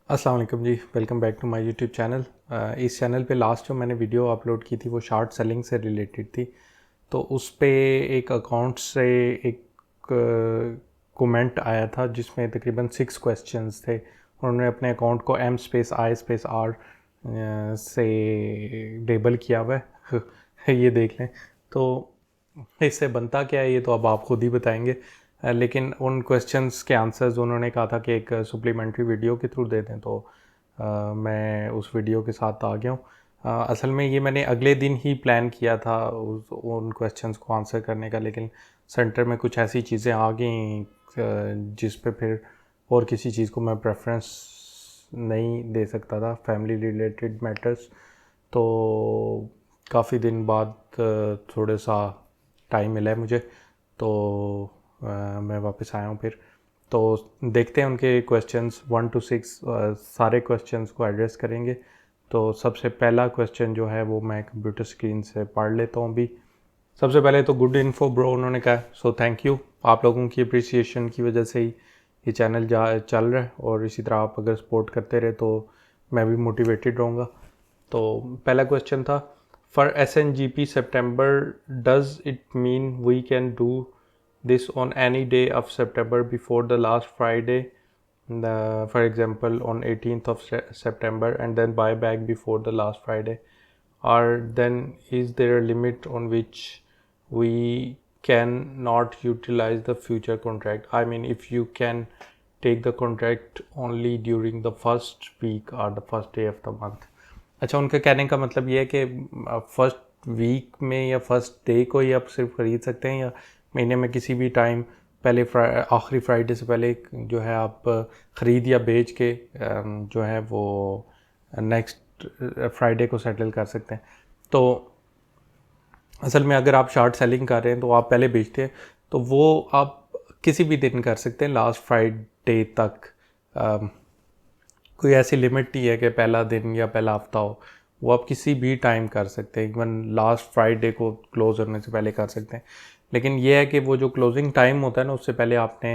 अस्सलाम वालेकुम जी, welcome back to my YouTube channel. इस चैनल पे लास्ट जो मैंने वीडियो अपलोड की थी वो शॉर्ट सेलिंग से रिलेटेड थी। तो उस पे एक अकाउंट से एक कमेंट आया था जिसमें तकरीबन 6 क्वेश्चंस थे। उन्होंने अपने अकाउंट को M_I_R से लेबल किया हुआ है ये देख लें। तो इससे बनता क्या है ये तो अब आप खुद ही बताएंगे। लेकिन उन क्वेश्चंस के आंसर्स उन्होंने कहा था कि एक सप्लीमेंट्री वीडियो के थ्रू दे दें, तो मैं उस वीडियो के साथ आ गया हूँ। असल में ये मैंने अगले दिन ही प्लान किया था उन क्वेश्चंस को आंसर करने का, लेकिन सेंटर में कुछ ऐसी चीज़ें आ गई जिस पे फिर और किसी चीज़ को मैं प्रेफरेंस नहीं दे सकता था, फैमिली रिलेटेड मैटर्स। तो काफ़ी दिन बाद थोड़ा सा टाइम मिला है मुझे, तो मैं वापस आया हूँ फिर। तो देखते हैं उनके क्वेश्चंस 1 to 6 सारे क्वेश्चंस को एड्रेस करेंगे। तो सबसे पहला क्वेश्चन जो है वो मैं कंप्यूटर स्क्रीन से पढ़ लेता हूँ अभी। सबसे पहले तो गुड इन्फो ब्रो उन्होंने कहा, सो थैंक यू। आप लोगों की अप्रिसिएशन की वजह से ही ये चैनल चल रहा है, और इसी तरह आप अगर सपोर्ट करते रहे तो मैं भी मोटिवेटेड रहूँगा। तो पहला क्वेश्चन था, for SNGP September does it mean we can do this on any day of September before the last Friday, for example on 18th of September, and then buy back before the last Friday? Or then is there a limit on which we can not utilize the future contract? I mean, if you can take the contract only during the first week or the first day of the month. अच्छा, उनका कहने का मतलब ये है कि first week में या फर्स्ट डे को ही आप सिर्फ ख़रीद सकते हैं, या महीने में किसी भी टाइम पहले आखिरी फ्राइडे से पहले जो है आप ख़रीद या बेच के जो है वो नेक्स्ट फ्राइडे को सेटल कर सकते हैं। तो असल में अगर आप शॉर्ट सेलिंग कर रहे हैं तो आप पहले बेचते हैं, तो वो आप किसी भी दिन कर सकते हैं लास्ट फ्राइडे तक। कोई ऐसी लिमिट नहीं है कि पहला दिन या पहला हफ्ता हो, वो आप किसी भी टाइम कर सकते हैं। इवन लास्ट फ्राइडे को क्लोज़ होने से पहले कर सकते हैं। लेकिन ये है कि वो जो क्लोजिंग टाइम होता है ना, उससे पहले आपने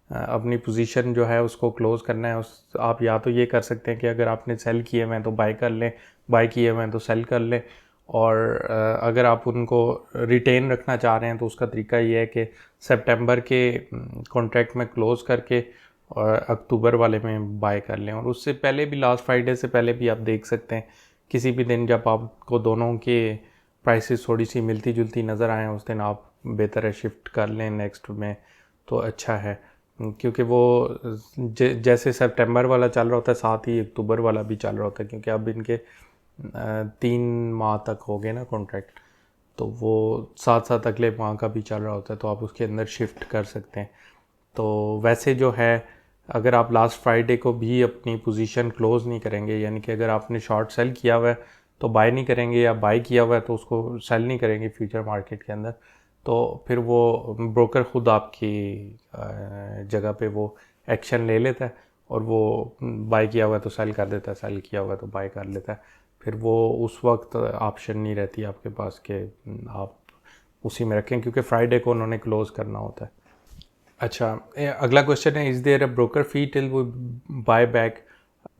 अपनी पोजीशन जो है उसको क्लोज़ करना है। उस आप या तो ये कर सकते हैं कि अगर आपने सेल किए हुए हैं तो बाय कर लें, बाय किए हुए हैं तो सेल कर लें। और अगर आप उनको रिटेन रखना चाह रहे हैं तो उसका तरीका ये है कि सितंबर के कॉन्ट्रैक्ट में क्लोज़ करके और अक्टूबर वाले में बाय कर लें। और उससे पहले भी लास्ट फ्राइडे से पहले भी आप देख सकते हैं, किसी भी दिन जब आपको दोनों के प्राइसेस थोड़ी सी मिलती जुलती नज़र आएँ उस दिन आप बेहतर है शिफ्ट कर लें नेक्स्ट में, तो अच्छा है। क्योंकि वो जैसे सितंबर वाला चल रहा होता है साथ ही अक्टूबर वाला भी चल रहा होता है, क्योंकि अब इनके 3 माह तक हो गए ना कॉन्ट्रैक्ट, तो वो साथ साथ अगले माह का भी चल रहा होता है, तो आप उसके अंदर शिफ्ट कर सकते हैं। तो वैसे जो है, अगर आप लास्ट फ्राइडे को भी अपनी पोजीशन क्लोज़ नहीं करेंगे, यानी कि अगर आपने शॉर्ट सेल किया हुआ है तो बाय नहीं करेंगे, या बाय किया हुआ है तो उसको सेल नहीं करेंगे फ्यूचर मार्केट के अंदर, तो फिर वो ब्रोकर ख़ुद आपकी जगह पे वो एक्शन ले लेता है, और वो बाय किया हुआ है तो सेल कर देता है, सेल किया हुआ है तो बाय कर लेता है। फिर वो उस वक्त ऑप्शन नहीं रहती आपके पास कि आप उसी में रखें, क्योंकि फ्राइडे को उन्होंने क्लोज़ करना होता है। अच्छा, अगला क्वेश्चन है, is there a broker fee till we buy back?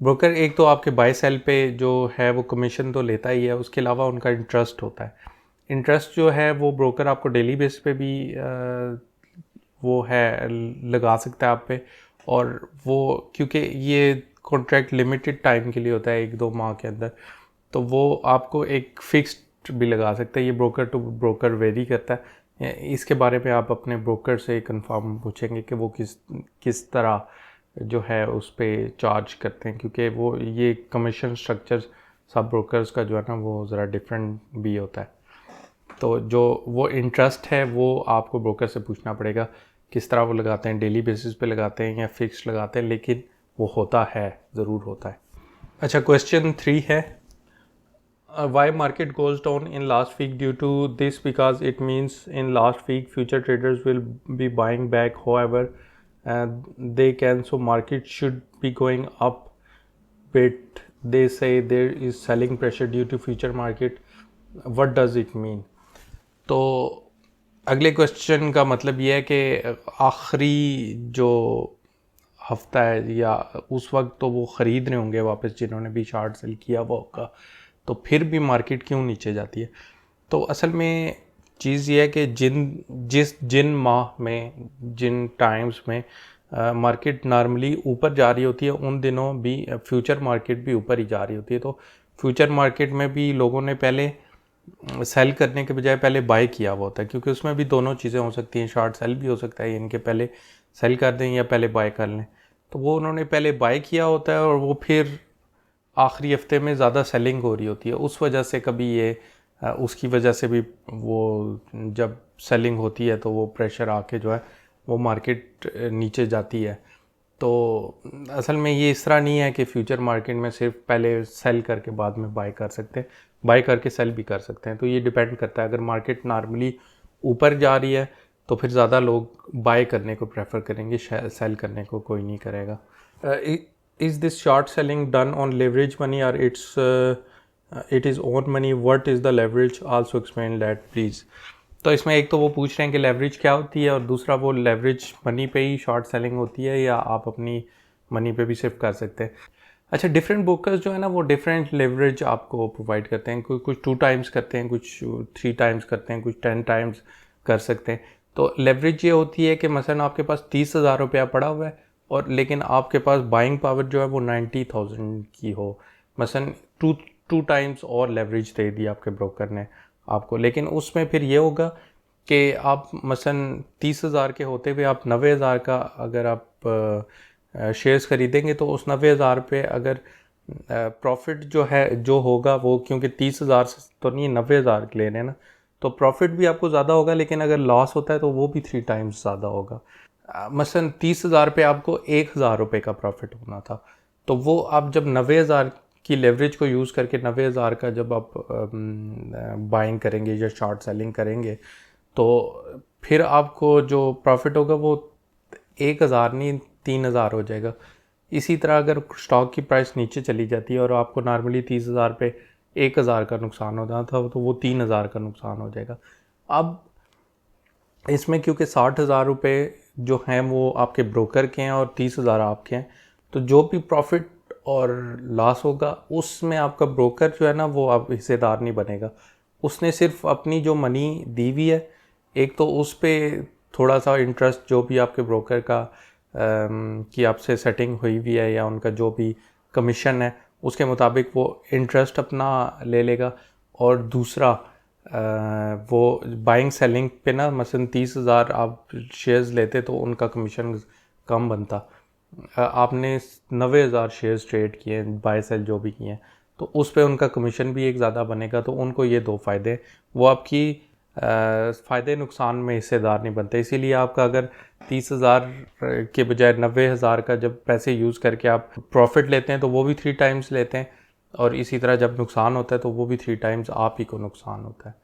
Broker एक तो आपके बाय सेल पे जो है वो कमीशन तो लेता ही है, उसके अलावा उनका इंटरेस्ट होता है। इंटरेस्ट जो है वो ब्रोकर आपको डेली बेस पे भी वो है लगा सकता है आप पे। और वो क्योंकि ये कॉन्ट्रैक्ट लिमिटेड टाइम के लिए होता है, 1-2 माह के अंदर, तो वो आपको एक फिक्स्ड भी लगा सकता है। ये ब्रोकर टू ब्रोकर वेरी करता है। इसके बारे में आप अपने ब्रोकर से कंफर्म पूछेंगे कि वो किस तरह जो है उस पर चार्ज करते हैं, क्योंकि वो ये कमीशन स्ट्रक्चर सब ब्रोकर्स का जो है ना वो ज़रा डिफरेंट भी होता है। तो जो वो इंटरेस्ट है वो आपको ब्रोकर से पूछना पड़ेगा किस तरह वो लगाते हैं, डेली बेसिस पे लगाते हैं या फिक्स लगाते हैं, लेकिन वो होता है, ज़रूर होता है। अच्छा, क्वेश्चन 3 है, why market goes down in last week due to this? Because it means in last week future traders will be buying back, however they can, so market should be going up, but they say there is selling pressure due to future market. What does it mean? तो अगले question का मतलब ये है कि आखिरी जो हफ्ता है या उस वक्त तो वो ख़रीद रहे होंगे वापस जिन्होंने भी शॉर्ट सेल किया हुआ होगा, तो फिर भी मार्केट क्यों नीचे जाती है? तो असल में चीज़ ये है कि जिन माह में, जिन टाइम्स में मार्केट नॉर्मली ऊपर जा रही होती है, उन दिनों भी फ्यूचर मार्केट भी ऊपर ही जा रही होती है। तो फ्यूचर मार्केट में भी लोगों ने पहले सेल करने के बजाय पहले बाय किया हुआ होता है, क्योंकि उसमें भी दोनों चीज़ें हो सकती हैं, शॉर्ट सेल भी हो सकता है, इनके पहले सेल कर दें या पहले बाय कर लें। तो वो उन्होंने पहले बाय किया होता है और वो फिर आखिरी हफ्ते में ज़्यादा सेलिंग हो रही होती है, उस वजह से कभी ये उसकी वजह से भी वो जब सेलिंग होती है तो वो प्रेशर आके जो है वो मार्केट नीचे जाती है। तो असल में ये इस तरह नहीं है कि फ्यूचर मार्केट में सिर्फ पहले सेल करके बाद में बाय कर सकते हैं, बाय करके सेल भी कर सकते हैं। तो ये डिपेंड करता है, अगर मार्केट नॉर्मली ऊपर जा रही है तो फिर ज़्यादा लोग बाय करने को प्रेफर करेंगे, सेल करने को कोई नहीं करेगा। Is this short selling done on leverage money और it is own money, what is the leverage, also explain that please. तो इसमें एक तो वो पूछ रहे हैं कि लेवरेज क्या होती है, और दूसरा वो लेवरेज मनी पे ही शॉर्ट सेलिंग होती है या आप अपनी मनी पे भी सिर्फ कर सकते हैं। अच्छा, डिफरेंट ब्रोकर्स जो है ना वो डिफरेंट लेवरेज आपको प्रोवाइड करते हैं, कुछ 2 टाइम्स करते हैं, कुछ 3 टाइम्स करते हैं, कुछ 10 टाइम्स कर सकते हैं। तो लेवरेज ये होती है कि मसलन आपके पास 30,000 रुपया पड़ा हुआ है और लेकिन आपके पास बाइंग पावर जो है वो 90,000 की हो, मसलन टू टाइम्स और लेवरेज दे दी आपके ब्रोकर ने आपको, लेकिन उसमें फिर ये होगा कि आप मसलन 30,000 के होते हुए आप 90,000 का अगर आप शेयर्स खरीदेंगे तो उस 90,000 पे अगर प्रॉफिट जो है जो होगा वो, क्योंकि 30,000 से तो नहीं 90,000 ले रहे हैं ना, तो प्रॉफिट भी आपको ज़्यादा होगा, लेकिन अगर लॉस होता है तो वो भी 3 टाइम्स ज़्यादा होगा। मसलन 30,000 पे आपको 1,000 रुपये का प्रॉफिट होना था, तो वो आप जब 90,000 की लेवरेज को यूज़ करके 90,000 का जब आप बाइंग करेंगे या शॉर्ट सेलिंग करेंगे तो फिर आपको जो प्रॉफिट होगा वो 1,000 नहीं 3,000 हो जाएगा। इसी तरह अगर स्टॉक की प्राइस नीचे चली जाती है और आपको नॉर्मली 30,000 पे 1,000 का नुकसान हो जाता तो वो 3,000 का नुकसान हो जाएगा। अब इसमें क्योंकि 60,000 रुपये जो हैं वो आपके ब्रोकर के हैं और 30,000 आपके हैं, तो जो भी प्रॉफिट और लॉस होगा उसमें आपका ब्रोकर जो है ना वो आप हिस्सेदार नहीं बनेगा। उसने सिर्फ अपनी जो मनी दी हुई है, एक तो उस पर थोड़ा सा इंटरेस्ट जो भी आपके ब्रोकर का कि आपसे सेटिंग हुई हुई है या उनका जो भी कमीशन है उसके मुताबिक वो इंटरेस्ट अपना ले लेगा, और दूसरा वो बाइंग सेलिंग पे ना मसलन 30,000 आप शेयर्स लेते तो उनका कमीशन कम बनता। आपने 90,000 शेयर्स ट्रेड किए, बाय सेल जो भी किए हैं, तो उस पर उनका कमीशन भी एक ज़्यादा बनेगा। तो उनको ये 2 फ़ायदे, वो आपकी फ़ायदे नुकसान में हिस्सेदार नहीं बनते। इसीलिए आपका अगर 30,000 के बजाय 90,000 का जब पैसे यूज़ करके आप प्रॉफिट लेते हैं तो वो भी 3 टाइम्स लेते हैं, और इसी तरह जब नुकसान होता है तो वो भी 3 टाइम्स आप ही को नुकसान होता है।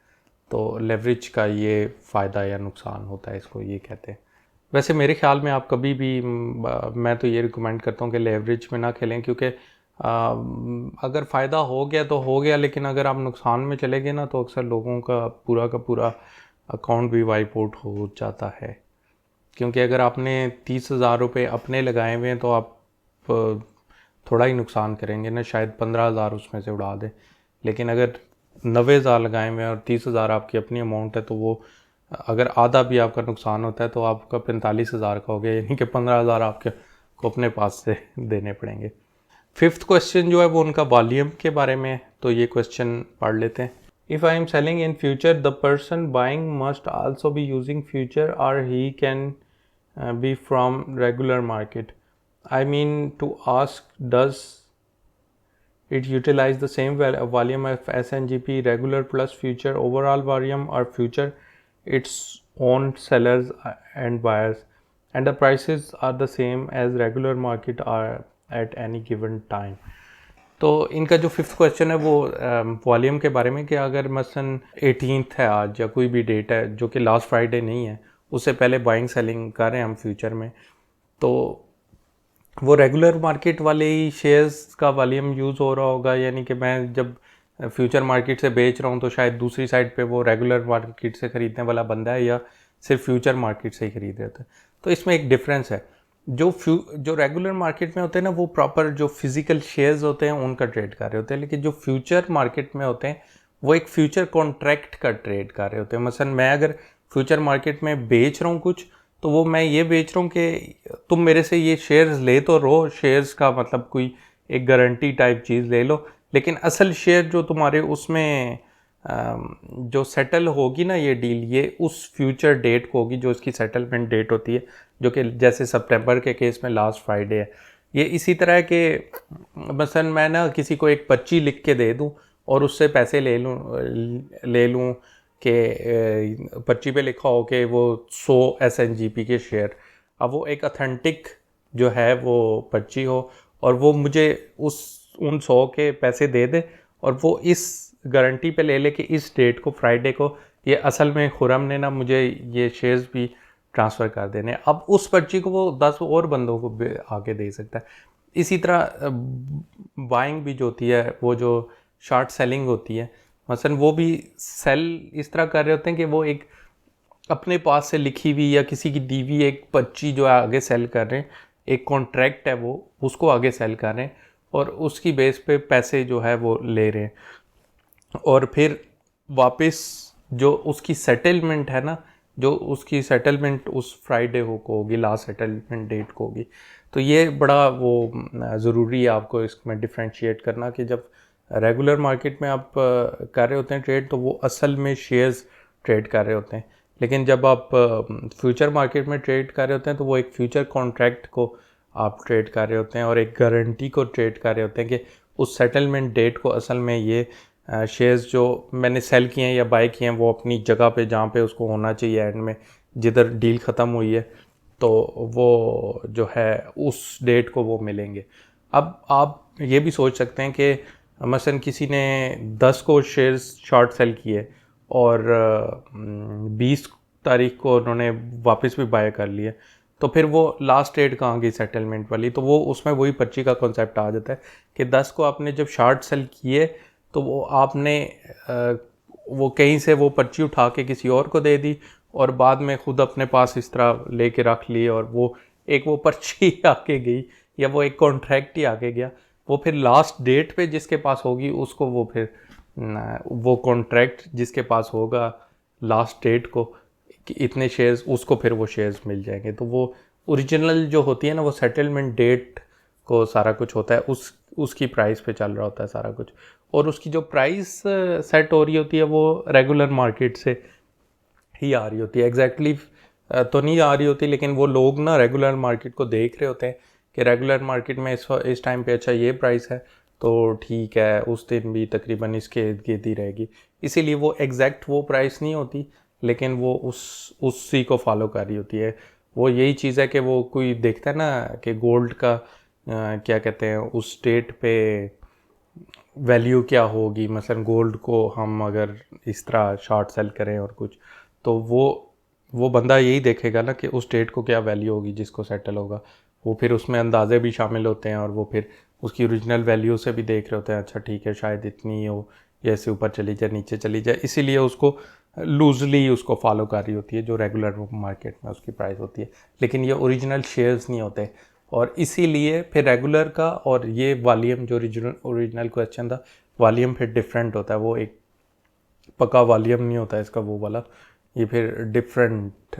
तो लेवरेज का ये फ़ायदा या नुकसान होता है, इसको ये कहते हैं। वैसे मेरे ख्याल में आप कभी भी मैं तो ये रिकमेंड करता हूँ कि लेवरेज में ना खेलें, क्योंकि अगर फ़ायदा हो गया तो हो गया, लेकिन अगर आप नुकसान में चले गए ना तो अक्सर लोगों का पूरा अकाउंट भी वाइप आउट हो जाता है। क्योंकि अगर आपने 30,000 रुपये अपने लगाए हुए हैं तो आप थोड़ा ही नुकसान करेंगे ना, शायद 15,000 उसमें से उड़ा दें। लेकिन अगर 90,000 लगाए हुए हैं और 30,000 आपकी अपनी अमाउंट है तो वो अगर आधा भी आपका नुकसान होता है तो आपका 45,000 का हो गया, यानी कि 15,000 आपके को अपने पास से देने पड़ेंगे। 5th क्वेश्चन जो है वो उनका वॉल्यूम के बारे में है, तो ये क्वेश्चन पढ़ लेते हैं। If I am selling in future the person buying must also be using future और he can be from regular market. I mean to ask, does it utilize the same volume of SNGP regular plus future overall volume, or future its own sellers and buyers, and the prices are the same as regular market are at any given time? तो इनका जो 5th question है वो volume के बारे में, कि अगर मसलन 18th है आज या कोई भी डेट है जो कि लास्ट फ्राइडे नहीं है, उससे पहले बाइंग सेलिंग कर रहे हैं हम फ्यूचर में, तो वो रेगुलर मार्केट वाले ही शेयर्स का वॉल्यूम यूज़ हो रहा होगा। यानी कि मैं जब फ्यूचर मार्केट से बेच रहा हूँ तो शायद दूसरी साइड पे वो रेगुलर मार्केट से ख़रीदने वाला बंदा है या सिर्फ फ्यूचर मार्केट से ही खरीद रहा था। तो इसमें एक डिफरेंस है। जो रेगुलर मार्केट में होते हैं ना, वो प्रॉपर जो फिजिकल शेयर्स होते हैं उनका ट्रेड कर रहे होते हैं, लेकिन जो फ्यूचर मार्केट में होते हैं वो एक फ्यूचर कॉन्ट्रैक्ट का ट्रेड कर रहे होते हैं। मसलन मैं अगर फ्यूचर मार्केट में बेच रहा हूँ कुछ, तो वो मैं ये बेच रहा हूँ कि तुम मेरे से ये शेयर्स ले तो रहो, शेयर्स का मतलब कोई एक गारंटी टाइप चीज़ ले लो, लेकिन असल शेयर जो तुम्हारे उसमें जो सेटल होगी ना ये डील, ये उस फ्यूचर डेट को होगी जो इसकी सेटलमेंट डेट होती है, जो कि जैसे सितंबर के केस में लास्ट फ्राइडे है। ये इसी तरह के मसलन मैं ना किसी को एक पर्ची लिख के दे दूं और उससे पैसे ले लूं कि पर्ची पे लिखा हो कि वो 100 SNGP के शेयर, अब वो एक अथेंटिक जो है वो पर्ची हो और वो मुझे उन 100 के पैसे दे दे, और वो इस गारंटी पे ले ले कि इस डेट को, फ्राइडे को, ये असल में खुरम ने ना मुझे ये शेयर्स भी ट्रांसफ़र कर देने। अब उस पर्ची को वो 10 और बंदों को आगे दे सकता है। इसी तरह बाइंग भी जो होती है, वो जो शॉर्ट सेलिंग होती है, मसलन वो भी सेल इस तरह कर रहे होते हैं कि वो एक अपने पास से लिखी हुई या किसी की दी हुई एक पर्ची जो है आगे सेल कर रहे हैं, एक कॉन्ट्रैक्ट है वो, उसको आगे सेल कर रहे हैं और उसकी बेस पे पैसे जो है वो ले रहे हैं, और फिर वापस जो उसकी सेटलमेंट है ना, जो उसकी सेटलमेंट उस फ्राइडे को होगी, लास्ट सेटलमेंट डेट को होगी। तो ये बड़ा वो ज़रूरी है आपको इसमें डिफ्रेंशिएट करना कि जब रेगुलर मार्केट में आप कर रहे होते हैं ट्रेड, तो वो असल में शेयर्स ट्रेड कर रहे होते हैं, लेकिन जब आप फ्यूचर मार्केट में ट्रेड कर रहे होते हैं तो वो एक फ्यूचर कॉन्ट्रैक्ट को आप ट्रेड कर रहे होते हैं और एक गारंटी को ट्रेड कर रहे होते हैं कि उस सेटलमेंट डेट को असल में ये शेयर्स जो मैंने सेल किए हैं या बाय किए हैं वो अपनी जगह पे जहाँ पे उसको होना चाहिए एंड में, जिधर डील ख़त्म हुई है, तो वो जो है उस डेट को वो मिलेंगे। अब आप ये भी सोच सकते हैं कि मसलन किसी ने 10 को शेयर्स शॉर्ट सेल किए और 20 तारीख को उन्होंने वापस भी बाय कर लिए, तो फिर वो लास्ट डेट कहाँ गई सेटलमेंट वाली? तो वो उसमें वही पर्ची का कॉन्सेप्ट आ जाता है कि 10 को आपने जब शॉर्ट सेल किए तो वो आपने वो कहीं से वो पर्ची उठा के किसी और को दे दी और बाद में ख़ुद अपने पास इस तरह लेके रख ली, और वो पर्ची आके गई या वो एक कॉन्ट्रैक्ट ही आके गया। वो फिर लास्ट डेट पे जिसके पास होगी उसको वो फिर वो कॉन्ट्रैक्ट जिसके पास होगा लास्ट डेट को कि इतने शेयर्स, उसको फिर वो शेयर्स मिल जाएंगे। तो वो ओरिजिनल जो होती है ना, वो सेटलमेंट डेट को सारा कुछ होता है, उसकी प्राइस पे चल रहा होता है सारा कुछ, और उसकी जो प्राइस सेट हो रही होती है वो रेगुलर मार्केट से ही आ रही होती है। एग्जैक्टली तो नहीं आ रही होती, लेकिन वो लोग ना रेगुलर मार्केट को देख रहे होते हैं कि रेगुलर मार्केट में इस टाइम पे अच्छा ये प्राइस है, तो ठीक है उस दिन भी तकरीबन इसके इर्द गिर्द ही रहेगी। इसीलिए वो एग्जैक्ट वो प्राइस नहीं होती, लेकिन वो उसी को फॉलो कर रही होती है। वो यही चीज़ है कि वो कोई देखता है ना कि गोल्ड का क्या कहते हैं उस डेट पे वैल्यू क्या होगी, मसलन गोल्ड को हम अगर इस तरह शॉर्ट सेल करें और कुछ, तो वो बंदा यही देखेगा ना कि उस डेट को क्या वैल्यू होगी जिसको सेटल होगा। वो फिर उसमें अंदाजे भी शामिल होते हैं और वो फिर उसकी ओरिजिनल वैल्यू से भी देख रहे होते हैं, अच्छा ठीक है शायद इतनी हो, जैसे ऊपर चली जाए नीचे चली जाए, इसीलिए उसको लूजली उसको फॉलो कर रही होती है जो रेगुलर मार्केट में उसकी प्राइस होती है। लेकिन ये ओरिजिनल शेयर्स नहीं होते, और इसीलिए फिर रेगुलर का और ये वॉल्यूम जो ओरिजिनल क्वेश्चन था, वॉल्यूम फिर डिफरेंट होता है, वो एक पक्का वॉल्यूम नहीं होता है इसका वो वाला, ये फिर डिफरेंट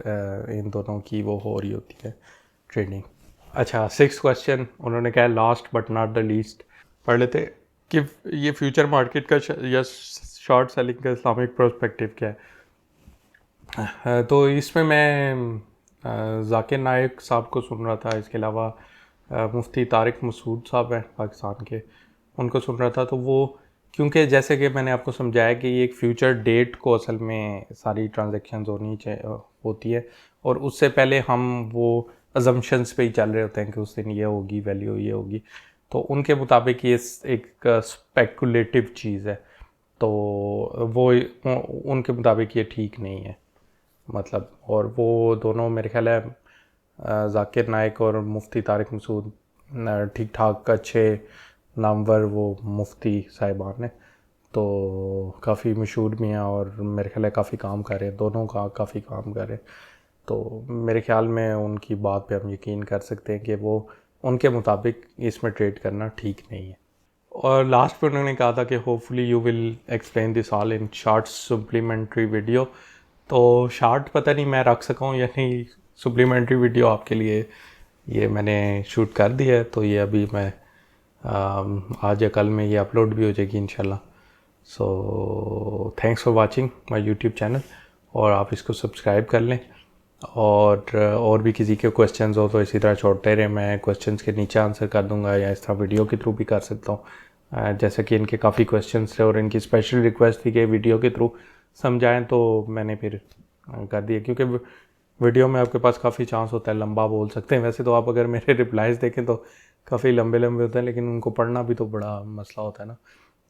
इन दोनों की वो हो रही होती है ट्रेडिंग। अच्छा, 6 क्वेश्चन उन्होंने कहा last but not the least, पढ़ लेते कि ये फ्यूचर मार्केट का या शॉर्ट सेलिंग का इस्लामिक पर्सपेक्टिव क्या है। तो इसमें मैं जाकिर नाइक साहब को सुन रहा था, इसके अलावा मुफ्ती तारिक मसूद साहब हैं पाकिस्तान के, उनको सुन रहा था। तो वो क्योंकि जैसे कि मैंने आपको समझाया कि ये एक फ्यूचर डेट को असल में सारी ट्रांजैक्शंस होती है, और उससे पहले हम वो अजम्पशंस पे ही चल रहे होते हैं कि उस दिन ये होगी वैल्यू ये होगी, तो उनके मुताबिक ये एक स्पेकुलेटिव चीज़ है, तो वो उनके मुताबिक ये ठीक नहीं है मतलब। और वो दोनों मेरे ख्याल है जाकिर नाइक और मुफ्ती तारिक मसूद ठीक ठाक अच्छे नामवर वो मुफ्ती साहिबान हैं, तो काफ़ी मशहूर भी हैं और मेरे ख्याल है काफ़ी काम कर रहे हैं, दोनों का काफ़ी काम कर रहे हैं। तो मेरे ख्याल में उनकी बात पे हम यकीन कर सकते हैं कि वो उनके मुताबिक इसमें ट्रेड करना ठीक नहीं है। और लास्ट पे उन्होंने कहा था कि hopefully you will explain this all in short supplementary video. तो शॉर्ट पता नहीं मैं रख सका हूँ या नहीं, सप्लीमेंट्री वीडियो आपके लिए ये मैंने शूट कर दिया है, तो ये अभी मैं आज या कल में ये अपलोड भी हो जाएगी इंशाल्लाह। सो thanks for watching my YouTube channel, और आप इसको सब्सक्राइब कर लें। और भी किसी के क्वेश्चंस हो तो इसी तरह छोड़ते रहे, मैं क्वेश्चंस के नीचे आंसर कर दूंगा या इस तरह वीडियो के थ्रू भी कर सकता हूँ। जैसे कि इनके काफ़ी क्वेश्चंस थे और इनकी स्पेशल रिक्वेस्ट थी कि वीडियो के थ्रू समझाएं, तो मैंने फिर कर दिया, क्योंकि वीडियो में आपके पास काफ़ी चांस होता है लंबा बोल सकते हैं। वैसे तो आप अगर मेरे रिप्लाइज़ देखें तो काफ़ी लंबे लंबे होते हैं, लेकिन उनको पढ़ना भी तो बड़ा मसला होता है ना।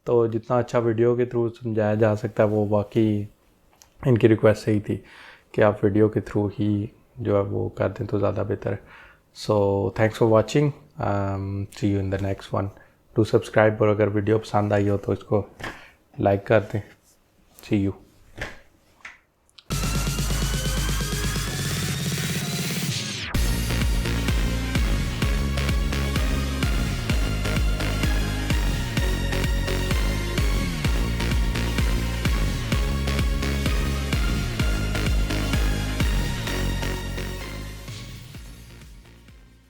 तो जितना अच्छा वीडियो के थ्रू समझाया जा सकता है वो वाकई इनकी रिक्वेस्ट सही थी कि आप वीडियो के थ्रू ही जो है वो कर दें तो ज़्यादा बेहतर है। So thanks for watching, see you in the next one. Do subscribe, और अगर वीडियो पसंद आई हो तो इसको लाइक कर दें। सी यू।